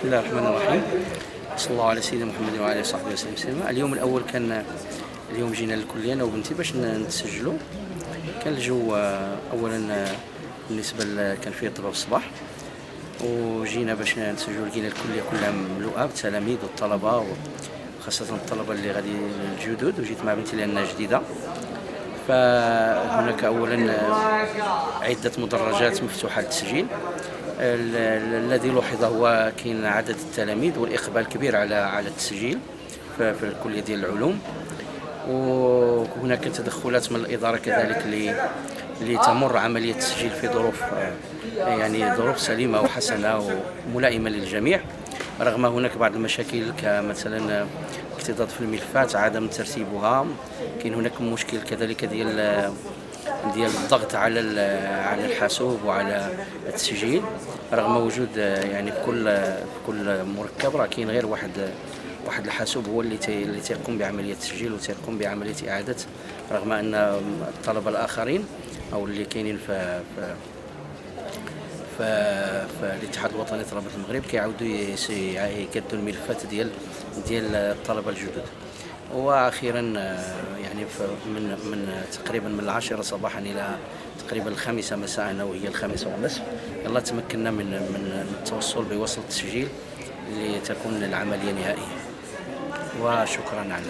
بسم الله الرحمن الرحيم. صلى الله على سيدنا محمد وعلى اله وصحبه وسلم. اليوم الاول كان اليوم جينا للكليه انا وبنتي باش نتسجلوا. كان الجو اولا بالنسبه كان فيه طلاب الصباح، وجينا باش نتسجلوا لقينا الكليه كلها مملوءه بالتلاميذ والطلبه، وخاصه الطلبه اللي غادي الجدد، وجيت مع بنتي لانها جديده. فهناك اولا عده مدرجات مفتوحه للتسجيل. الذي لوحظ هو كاين عدد التلاميذ والاقبال كبير على التسجيل في الكليه ديال العلوم، وهناك تدخلات من الاداره كذلك لتمر عمليه التسجيل في ظروف يعني ظروف سليمه وحسنه وملائمه للجميع، رغم هناك بعض المشاكل كمثلا اكتظاظ في الملفات، عدم ترتيبها. كاين هناك مشكل كذلك ديال الضغط على الحاسوب وعلى التسجيل، رغم وجود يعني في كل مركب راه كاين غير واحد الحاسوب هو اللي تيقوم بعمليه التسجيل وتيقوم بعمليه اعاده، رغم ان الطلبه الاخرين او اللي كاينين في الاتحاد الوطني لطلبه المغرب كيعاودوا يكدوا الملفات ديال الطلبه الجدد. واخيرا يعني من تقريبا من 10 صباحا الى تقريبا 5 مساء وهي 5:30 يلا تمكنا من التوصل بوصل التسجيل لتكون العمليه نهائيه. وشكرا على